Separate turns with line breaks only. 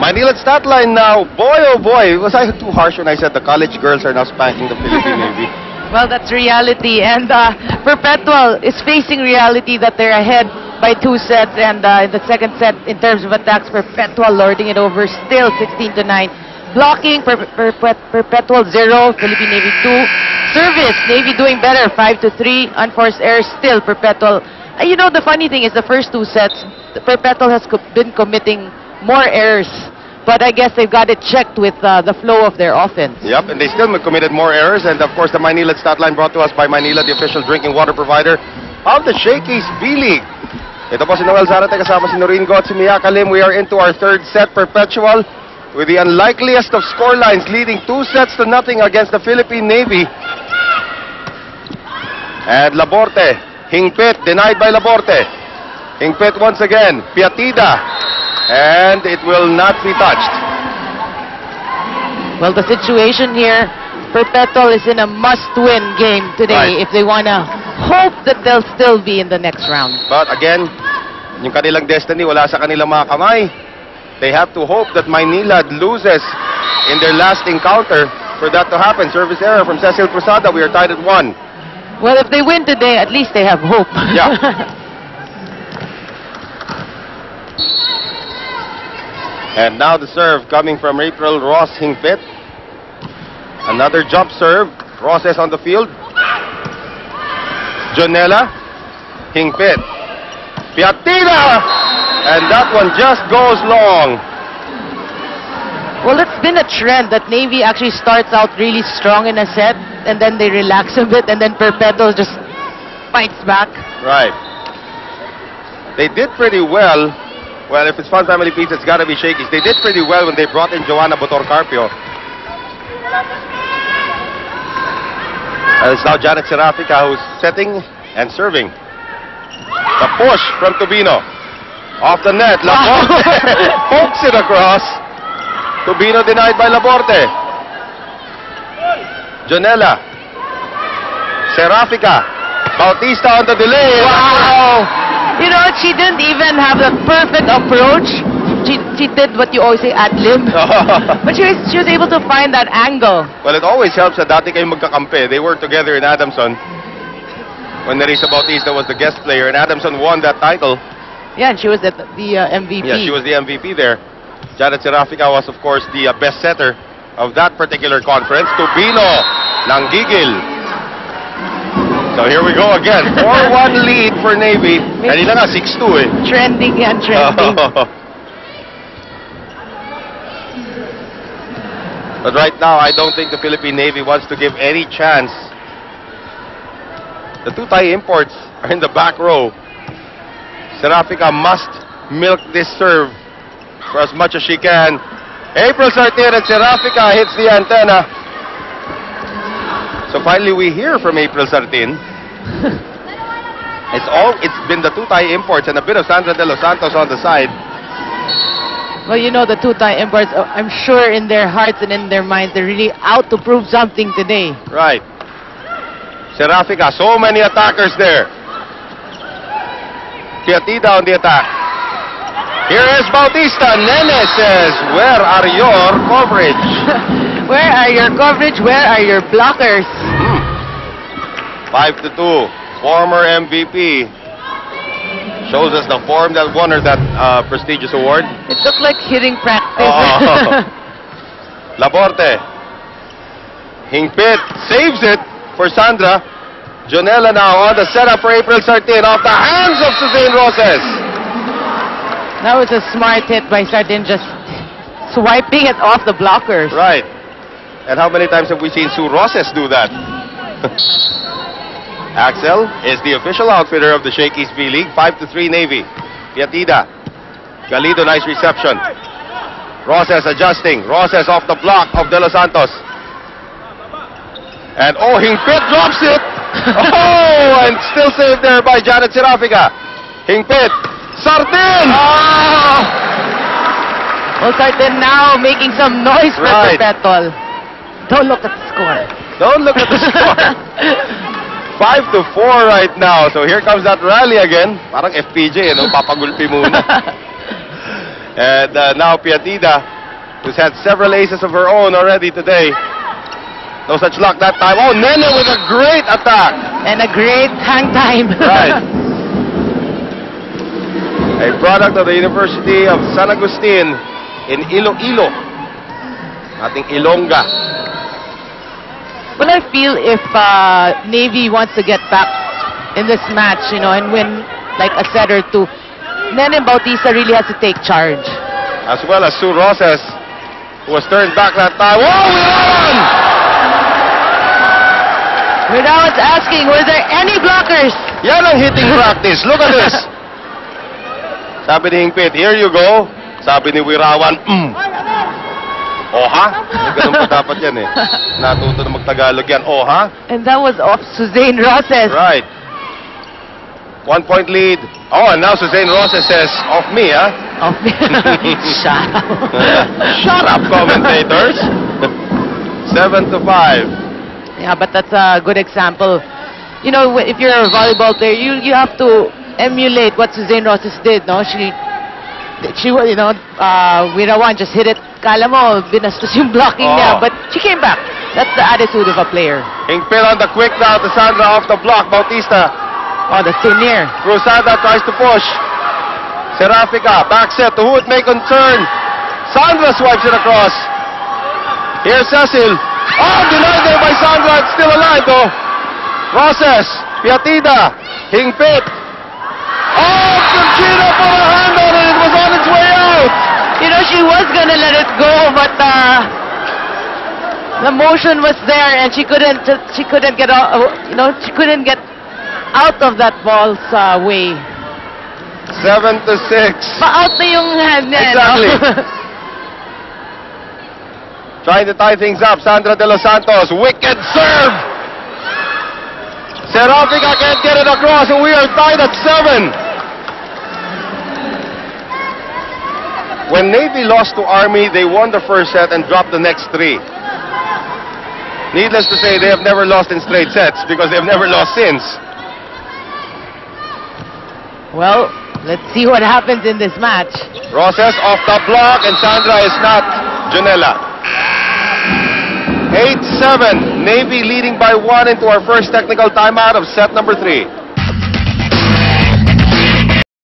Manila stat line now. Boy, oh boy. Was I too harsh when I said the college girls are now spanking the Philippine Navy?
Well, that's reality. And Perpetual is facing reality that they're ahead by 2 sets. And in the second set, in terms of attacks, Perpetual lording it over, still 16-9. Blocking, Perpetual 0, Philippine Navy 2. Service, Navy doing better, 5-3. Unforced errors, still Perpetual. You know, the funny thing is the first 2 sets, Perpetual has been committing more errors. But I guess they've got it checked with the flow of their offense.
Yep, and they still committed more errors. And of course, the Manila stat line brought to us by Manila, the official drinking water provider of the Shakey's B-League. Ito po si Noel Zarate kasama si Noringo at si Mia Kalim. We are into our 3rd set, Perpetual, with the unlikeliest of scorelines, leading 2-0 against the Philippine Navy. And Laborte, Hingpit, denied by Laborte. Hingpit once again, Piatida, and it will not be touched.
Well, the situation here, Perpetual is in a must-win game today if they want to hope that they'll still be in the next round.
But again, yung kanilang destiny wala sa kanilang mga kamay. They have to hope that Manila loses in their last encounter for that to happen. Service error from Cecil Cruzada. We are tied at 1.
Well, if they win today, at least they have hope.
Yeah. And now the serve coming from April Ross Hingpit. Another jump serve. Ross is on the field. Jonella. Hingpit. Piatida! And that one just goes long.
Well, it's been a trend that Navy actually starts out really strong in a set, and then they relax a bit, and then Perpetual just fights back.
Right. They did pretty well. Well, if it's Fun Family Pizza, it's got to be Shakey's. They did pretty well when they brought in Joanna Botor-Carpio. It's now Janet Serafica who's setting and serving. The push from Tubino. Off the net, Laborte pokes it across. Tubino denied by Laborte. Jonella. Serafica. Bautista on the delay.
Wow! You know, she didn't even have the perfect approach. She did what you always say, ad-lib. But she was able to find that angle.
Well, it always helps that dati kayong magkakampi. They worked together in Adamson when Nerissa Bautista was the guest player, and Adamson won that title.
Yeah, and she was the MVP.
Yeah, she was the MVP there. Janet Serafica was, of course, the best setter of that particular conference. Tubino, nanggigil. So here we go again. 4-1 lead for Navy. Kanina nga, 6-2 eh.
Trending yan, trending.
But right now, I don't think the Philippine Navy wants to give any chance. The 2 Thai imports are in the back row. Serafica must milk this serve for as much as she can. April Sartin and Serafica hits the antenna. So finally we hear from April Sartin. It's been the 2 Thai imports and a bit of Sandra De Los Santos on the side.
Well, you know, the 2 Thai imports, I'm sure in their hearts and in their minds, they're really out to prove something today.
Right. Serafica, so many attackers there. Piatida on the attack. Here is Bautista. Nene says, where are your coverage?
Where are your coverage? Where are your blockers?
5-2. Former MVP. Shows us the form that won her that prestigious award.
It looked like hitting practice.
Laborte. Hingpit saves it for Sandra. Jonella now on the setup for April Sartin off the hands of Suzanne Roses.
That was a smart hit by Sartin, just swiping it off the blockers.
Right. And how many times have we seen Sue Roses do that? Axel is the official outfitter of the Shakey's B-League. 5-3 Navy. Piatida. Galido, nice reception. Roses adjusting. Roses off the block of De Los Santos. And Hingpit drops it. And still saved there by Janet Serafica. Hingpit. Sartin!
Well, Sartin now making some noise for Perpetual. Don't look at the score.
Don't look at the score. 5-4 right now. So here comes that rally again. Parang FPJ, papagulpi muna. And now Piatida who's had several aces of her own already today. No such luck that time. Oh, Nene with a great attack.
And a great hang time.
Right. A product of the University of San Agustin in Iloilo. Ating Ilongga.
Well, I feel if Navy wants to get back in this match, you know, and win like a set or two, Nene Bautista really has to take charge.
As well as Sue Roses, who was turned back that time. Oh, we won!
Without asking, were there any blockers?
Yan ang hitting practice. Look at this. Sabi ni Hingpit, here you go. Sabi ni Wirawan, oh ha? Ganun pa dapat yan eh. Natuto na magtagalog yan. Oh ha?
And that was off Suzanne Roses.
Right. 1 point lead. Oh, and now Suzanne Roses says, off me, huh?
Off me. Shut up.
Shut up, commentators. 7-5.
Yeah, but that's a good example. You know, if you're a volleyball player, you have to emulate what Suzanne Roses did, no? She you know, Wirawan just hit it. Kala mo, binastos yung blocking niya, but she came back. That's the attitude of a player.
Hingpit on the quick now to Sandra off the block. Bautista.
Oh, that's too near.
Cruzada tries to push. Serafica, back set to who it may concern. Sandra swipes it across. Here's Cecil. Oh, denied there by Sandra. It's still alive though. Roses, Piatida, Hingpit. Oh, Conchita put a hand on it. It was on its way out.
You know, she was gonna let it go, but the motion was there, and she couldn't get out. You know, she couldn't get out of that ball's way.
7-6.
Pa-out na yung hand niya.
Exactly.
No?
Trying to tie things up, Sandra De Los Santos. Wicked serve. Serafica can't get it across, and we are tied at 7. When Navy lost to Army, they won the first set and dropped the next 3. Needless to say, they have never lost in straight sets because they've never lost since.
Well, let's see what happens in this match.
Roses off the block, and Sandra is not Junella. 8-7. Navy leading by 1 into our first technical timeout of set number 3.